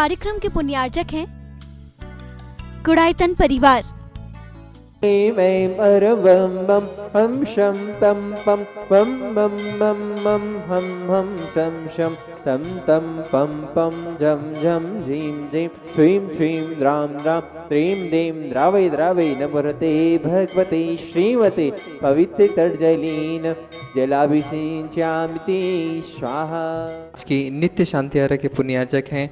कार्यक्रम के पुण्यार्चक हैं गुड़ायतन परिवार। वैं परवं बम हम शम तम पम पम मम मम मम हम शम शम तम तम पम पम झम झम झीं झीं श्रीं श्रीं द्रां द्रां त्रीं द्रीं द्रावै द्रावै नमोरते भगवते श्रीमते पवित्र तर्जलीन जलाभिषेच्यामिति स्वाहा। आज की नित्य शांति आरा के पुण्यार्चक हैं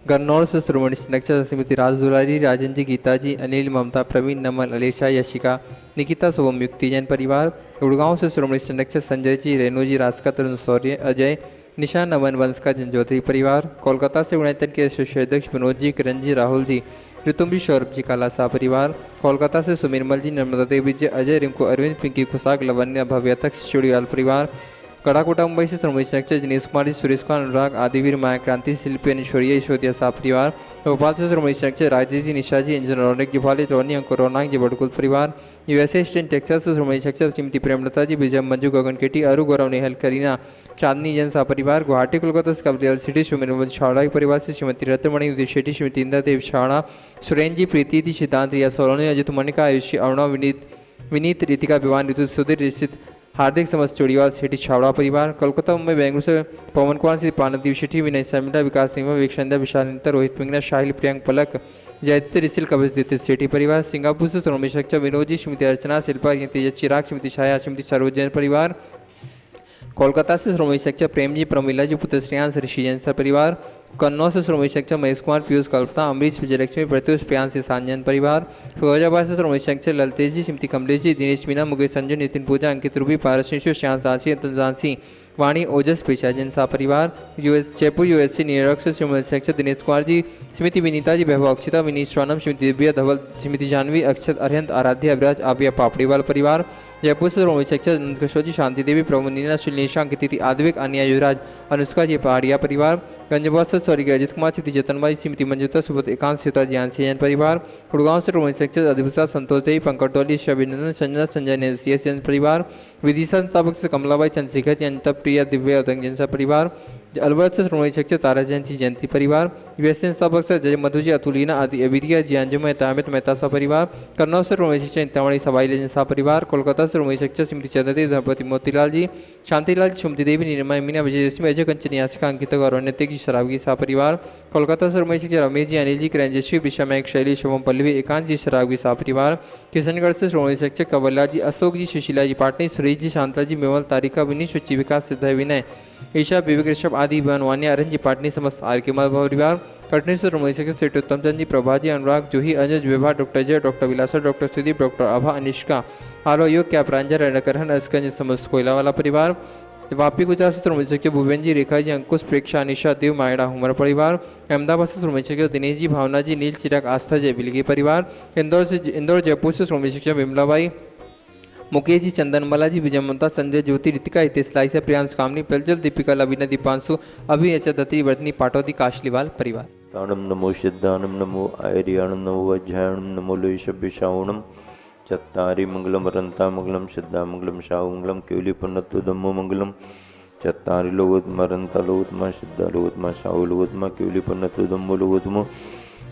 गन्नौर से श्रोमणी नक्षत्र श्रीमती राज दुलारी, राजन जी, गीता जी, अनिल, ममता, प्रवीण, नमल, अलेशा, यशिका, निकिता, शुभम, युक्ति जैन परिवार। गुड़गांव से श्रोमणी नक्षत्र संजय जी, रेणु जी, राजका, तरुण, शौर्य, अजय, निशा, नमन, वंश का जनज्योति परिवार। कोलकाता से गुणायतन के अध्यक्ष विनोद जी, किरण जी, राहुल जी, ऋतुम जी, सौरभ जी, कालासा परिवार। कोलकाता से सुमिरमल जी, नर्मदा देवी जी, अजय, रिंकू, अरविंद, पिंकी, खुशाक, लवन्य, भव्य तक, शिवड़ीवाल परिवार। कड़ाकोटा मुंबई से श्रोमणी नक्षत्र दिनेश कुमार जी, सुरेश कुमार, अनुराग, आदिवीर, माया क्रांति, शिल्पी, ऐश्वर्या, ईश्वरिया सा परिवार। भोपाल से श्रोमणी नक्षत्र राजेश जी, निशा जी, इंजन, रौनक जी, भाली, रोनी, अंकुर, रौनाक जी, बड़कुल परिवार। यूएसए स्टेट टेक्सास से श्रोमणी नक्षत्र श्रीमती प्रेमलता जी, विजय, मंजू, गगन केटी, अरु, गौरव, नेहल, करीना, चांदनी जैन सा परिवार। गुवाहाटी कोलकाता से कवरियाल सिटी सुमिरमल छावड़ा परिवार से श्रीमती रत्नमणि, उदय शेट्टी, श्रीमती इंदा देव छावड़ा, सुरेन जी, प्रीति जी, सिद्धांत, रिया सोलोनी, अजित, मनिका, आयुषी, अरुणा, विनीत, रितिका, विवान, ऋतु, सुधीर, रिश्चित, हार्दिक समस्त चोड़ीवाल शेट्टी छावड़ा परिवार। कोलकाता मुंबई बेंगलुरु से पवन कुमार से पानदीप शेट्टी, विनय शर्मिला, विकास सिंह, विवेक विशाल नित्तर, रोहित पिंगना, शाहिल, प्रियंक, पलक, जयती, रिसिल, कवच, दित्य शेट्टी परिवार। सिंगापुर से श्रोमणी नक्षत्र विनोद जी, श्रीमती अर्चना, शिल्पा, तेजस, चिराग, श्रीमती छाया, श्रीमती सरोज जैन परिवार। कोलकाता से श्रोमणी नक्षत्र प्रेम जी, प्रमिला जी, पुत्र श्रेयांश, ऋषि जैन सा परिवार। कन्नौज से श्रोमणी नक्षत्र महेश कुमार, पीयूष, कल्पना, अमरीश, विजयलक्ष्मी, प्रत्युष, प्रियांश, सांजन परिवार। फिरोजाबाद से श्रोमणी नक्षत्र ललतेज जी, श्रीमती कमलेश जी, दिनेश मीना, मुकेश, संजू, नितिन, पूजा, अंकित, रूबी, पारस, श्याम, सांसी, अंतुजांसी, वाणी, ओजस, पेशा जैन सा परिवार। जयपुर यूएसए न्यूयॉर्क से श्रोमणी नक्षत्र दिनेश कुमार जी, श्रीमती विनीता जी, वैभव, अक्षिता, विनीत, स्वानम, श्रीमती दिव्या, धवल, श्रीमती जानवी, अक्षत, अरिहंत, आराध्या, अभिराज, आबिया, पापड़ीवाल परिवार। जयपुर से श्रोमणी नक्षत्र नंद किशोर जी, शांति देवी, प्रभु, नीना, श्रीलेशा, अंकिति, आद्विक, अनिया, युवराज, अनुष्का जी, पहाड़िया परिवार। गंजबाद से स्वर्गीय अजित कुमार, श्रीमती जतनबाई, श्रीमती मंजुता, सुबोध, एकांत, सीता, ज्ञानसी जैन परिवार। गुड़गांव से श्रोमणी नक्षत्र अधिभूषा, संतोष देवी, पंकज टोली, अभिनंदन, संजना, संजय ने सी एस जैन परिवार। विदिशा संस्थापक से कमलाबाई, चंद्रशेखर जैन, प्रिया, दिव्या, उदंग जैन सा परिवार। अलवर से श्रोमणी नक्षत्र तारा जैन जी, जयंती परिवार। यूएसए संस्थापक से जय मधु जी, अतुलीना, आदि, अबिरिया जी, अंजुम, तामित, मेहता सा परिवार। कन्नौज से श्रोमणी नक्षत्र इंतामणि, सवाई जैन सा परिवार। कोलकाता से श्रोमणी नक्षत्र श्रीमती चंद्रदेव, धनपति, मोतीलाल जी, शांतिलाल, सुमति देवी, नीरमा, मीना, विजयलक्ष्मी, अजय, कंचन, यासिका, अंकिता, गौरव, नैतिक जी, शराबगी सा परिवार। कोलकाता से श्रोमणी नक्षत्र रमेश जी, अनिल जी, किरणजस्वी, विषा, मयक, शैली, शुभम, पल्लवी, एकांत जी, शराबगी सा परिवार। किशनगढ़ से श्रोमणी नक्षत्र कवल्ला जी, अशोक जी, सुशीला जी, पाटनी, सुरेश जी, शांता जी, मेवल, तारिका, विनीत, शुचि, विकास, सिद्ध, विनय, ईशा, विवेक, ऋषभ, आदि, बनवानी, अरन जी, पाटनी, समस्त आर के परिवार। कटनी से श्रोमणी नक्षत्र सेठ उत्तम चंद जी, प्रभा जी, अनुराग, जूही, अंजज, विभा, डॉक्टर जय, डॉक्टर विलासा, डॉक्टर सुदीप, डॉक्टर आभा, अनिष्का, आलो, योग, क्या प्रांजल, रणकरहन, अस्कंज, समस्त कोयलावाला परिवार। वापी गुजरात से श्रोमणी नक्षत्र भुवन जी, रेखा जी, अंकुश, प्रेक्षा, निशा, देव, मायड़ा, हुमर परिवार। अहमदाबाद से श्रोमणी नक्षत्र दिनेश जी, भावना जी, नील, चिराग, आस्था, जय, बिलगी परिवार। इंदौर जयपुर से श्रोमणी नक्षत्र विमलाबाई, मुकेश जी, चंदनमला जी, विजय, ममता, संजय, ज्योति, रितिका, हितेश, लाइसा, प्रियांश, कामनी, प्रज्वल, दीपिका, लवीना, दीपांशु, अभिनेचा, दत्ती, वर्धनी, पाटौदी, काशलीवाल परिवार। ताणम नमो सिद्धानम नमो आयर्याणम नमो अध्यायणम नमो लोहिषभ्यशावणम चत्तारि मंगलम अरंता मंगलम सिद्धा मंगलम शाहु मंगलम केवली पन्नत्व धम्मो मंगलम चत्तारि लोगोत्तम अरंता लोगोत्तम सिद्धा लोगोत्तम शाहु लोगोत्तम केवली पन्नत्व धम्मो लोगोत्तम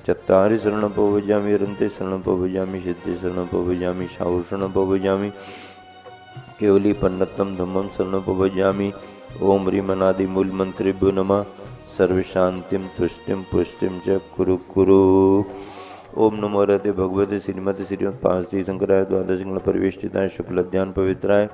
चत्तारि शरणं पवजामि अरंते शरणं पवजामि सिद्धे शरणं पवजामि शाहु शरणं पवजामि केवली पन्नत्तम धम्मम शरणं पवजामि। ओम ह्रीं अनादि मूल मंत्रेभ्यो नमः। सर्वशांतिम तुष्टिम पुष्टिम च कुरु कुरु। ओम नमो रहते भगवते श्रीमती श्रीमद पार्वती शंकराय द्वादश परिवेष्टिताय शुक्ल ध्यान पवित्राय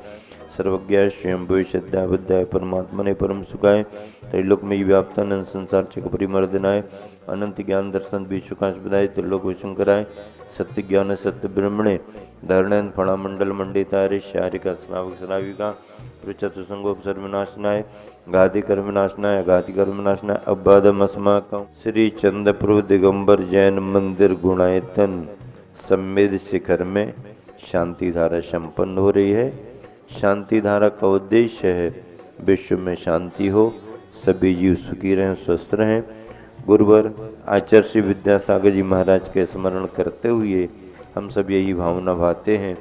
सर्वज्ञाय स्वयंभुव सद्याय बुद्धाय परमात्मने परम सुखाय त्रैलोक में व्याप्तानंद संसार चक परिमर्दनाय अनंत ज्ञान दर्शन विश्वकाशपदाय त्रिलोक विशंकराय सत्य ज्ञान सत्य ब्रह्मणे धरणन फणामंडल मंडिताय शारिका स्नावक श्राविका पृच्छतु संगोप सर्वनाशनाय घाति कर्मनाशनाय घाति कर्मनाशनाय अबादम अस्माकं श्री चंद्रप्रभु दिगंबर जैन मंदिर गुणायतन सम्मेद शिखर में शांति धारा संपन्न हो रही है। शांति धारा का उद्देश्य है विश्व में शांति हो, सभी जीव सुखी रहें, स्वस्थ रहें। गुरुवर आचार्य श्री विद्यासागर जी महाराज के स्मरण करते हुए हम सब यही भावना भाते हैं,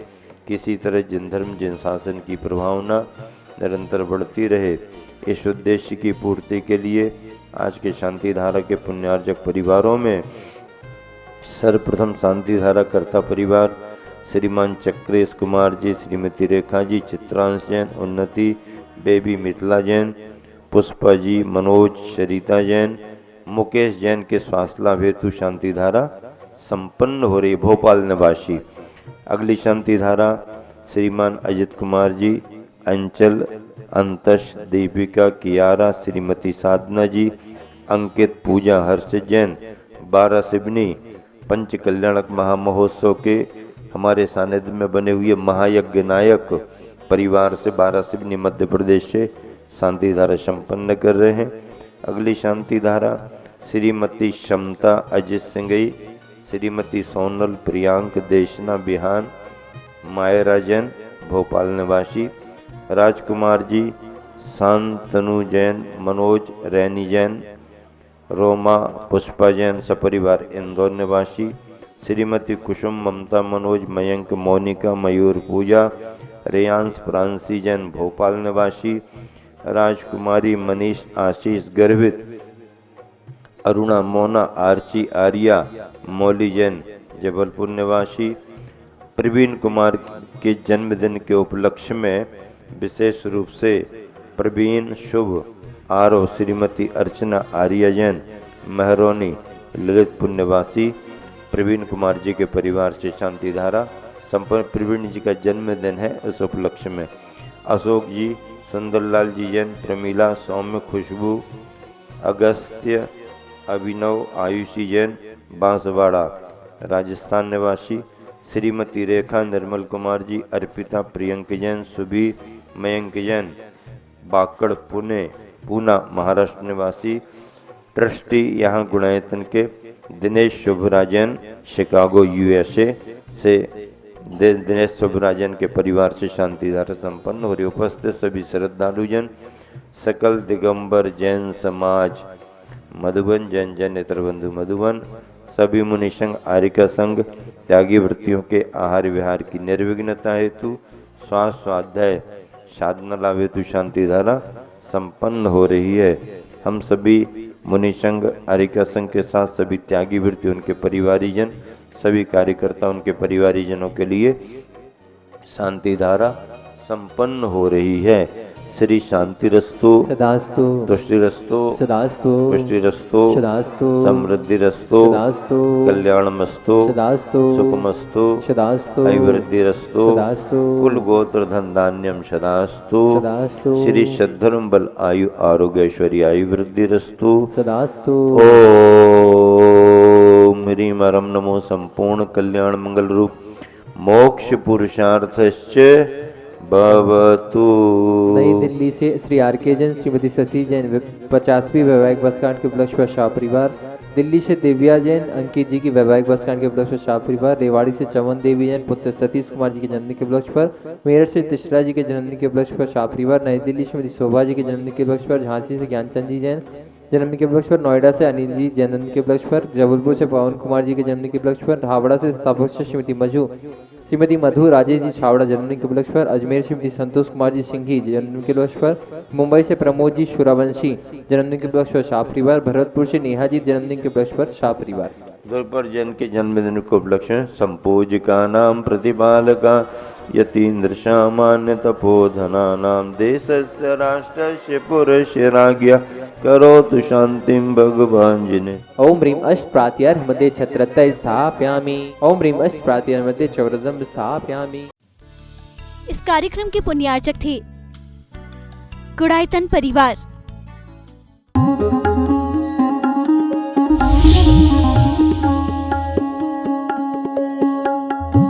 किसी तरह जिन धर्म जिन शासन की प्रभावना निरंतर बढ़ती रहे। इस उद्देश्य की पूर्ति के लिए आज के शांति धारा के पुण्यार्जक परिवारों में सर्वप्रथम शांति धारा कर्ता परिवार श्रीमान चक्रेश कुमार जी, श्रीमती रेखा जी, चित्रांश जैन, उन्नति, बेबी मिथिला जैन, पुष्पा जी, मनोज, शरीता जैन, मुकेश जैन के स्वास्थ्य लाभ हेतु शांति धारा संपन्न हो रही भोपाल निवासी। अगली शांति धारा श्रीमान अजित कुमार जी, अंचल, अंतश, दीपिका, कियारा, श्रीमती साधना जी, अंकित, पूजा, हर्षित जैन, 12 सिवनी पंच कल्याणक महामहोत्सव के हमारे सानिध्य में बने हुए महायज्ञ नायक परिवार से 12 सिवनी मध्य प्रदेश से शांति धारा संपन्न कर रहे हैं। अगली शांति धारा श्रीमती क्षमता अजित सिंगई, श्रीमती सोनल प्रियांक देशना बिहान, मायरा जैन भोपाल निवासी, राजकुमार जी, शांतनु जैन, मनोज, रैनी जैन, रोमा, पुष्पा जैन सपरिवार इंदौर निवासी, श्रीमती कुसुम, ममता, मनोज, मयंक, मोनिका, मयूर, पूजा, रेयांश, फ्रांसी जैन भोपाल निवासी, राजकुमारी, मनीष, आशीष, गर्भित, अरुणा, मोना, आर्ची, आर्या, मौली जैन जबलपुर निवासी। प्रवीण कुमार के जन्मदिन के उपलक्ष्य में विशेष रूप से प्रवीण, शुभ, आरव, श्रीमती अर्चना, आर्या जैन महरौनी ललितपुर निवासी। प्रवीण कुमार जी के परिवार से शांति धारा संपन्न। प्रवीण जी का जन्मदिन है, इस उपलक्ष्य में अशोक जी, सुंदरलाल जी जैन, प्रमीला, सौम्य, खुशबू, अगस्त्य, अभिनव, आयुषी जैन बांसवाड़ा राजस्थान निवासी। श्रीमती रेखा, निर्मल कुमार जी, अर्पिता, प्रियंक जैन, सुबी, मयंक जैन बाकड़, पूना महाराष्ट्र निवासी। ट्रस्टी यहाँ गुणायतन के दिनेश शुभराजन, शिकागो यूएसए से दिनेश शुभराजन के परिवार से शांति धारा संपन्न हो रही। उपस्थित सभी श्रद्धालुजन, सकल दिगंबर जैन समाज मधुबन, जैन जैन नेत्रबंधु मधुबन, सभी मुनि संघ, आर्यिका संघ, त्यागी वृत्तियों के आहार विहार की निर्विघ्नता हेतु स्वास्थ्य स्वाध्याय साधना लाभ हेतु शांति धारा संपन्न हो रही है। हम सभी मुनि संघ, आर्यिका संघ के साथ सभी त्यागी वृत्ति, उनके परिवारीजन, सभी कार्यकर्ता, उनके परिवारीजनों के लिए शांति धारा संपन्न हो रही है। श्री शांतिरस्तु सदास्तु, तुष्टिरस्तु सदास्तु, पुष्टिरस्तु, सदास्तु, समृद्धिरस्तु, सदास्तु, कल्याणमस्तु, सदास्तु, सुखमस्तु, सदास्तु, ऐवृद्धिरस्तु, सदास्तु, कुल गोत्र धन धान्यम सदास्तु, सदास्तु, श्री सद्धर्म बल आयु आरोग्य ऐश्वर्य आयुवृद्धिरस्तु, सदास्तु। ओम ह्रीम परम नमो संपूर्ण कल्याण मंगल रूप मोक्ष पुरुषार्थश्च भवतु। नई दिल्ली से श्री आर.के. जैन, श्रीमती शशि जैन 50वीं वैवाहिक वर्षगांठ के उपलक्ष्य पर शाह परिवार। दिल्ली से दिव्या जैन, अंकित जी की वैवाहिक वर्षगांठ के उपलक्ष्य पर शाह परिवार। रेवाड़ी से चमन देवी जैन, पुत्र सतीश कुमार जी के जन्मदिन के उपलक्ष्य पर। मेरठ से तिशरा जी के जन्मदिन के उपलक्ष्य पर शाह परिवार। नई दिल्ली श्रीमती शोभा जी के जन्मदिन के उपलक्ष्य पर। झांसी से ज्ञानचंद जी जैन जन्मदिन के उपलक्ष्य पर। नोएडा से अनिल जी जन्मदिन के उपलक्ष्य पर। जबलपुर से पवन कुमार जी के जन्मदिन के उपलक्ष्य पर। हावड़ा से स्थापक श्रीमती मधु राजेश जी छावड़ा जन्मदिन के उपलक्ष्य पर। अजमेर श्रीमती संतोष कुमार जी सिंघी जन्मदिन के उपलक्ष्य पर। मुंबई से प्रमोद जी शुरावंशी जन्मदिन के उपलक्ष्य पर शाह परिवार। भरतपुर से नेहा जी जन्मदिन के उपलक्ष्य पर शाह परिवार। द्रौपद जैन के जन्मदिन के उपलक्ष्य संपूजिका नाम प्रतिपालका यतीन्द्र सामान्य तपोधना नाम देशस्य राष्ट्रस्य पुरस्य राज्ञा करोतु शांतिं भगवान जिने। ओम ह्रीम अष्ट प्रात्यर्ह मध्ये छत्रत्तय स्थापयामि। ओम ह्रीम अष्ट प्रात्यर्ह मध्ये चवरदम स्थापयामि। इस कार्यक्रम के पुण्यार्चक थे गुणायतन परिवार।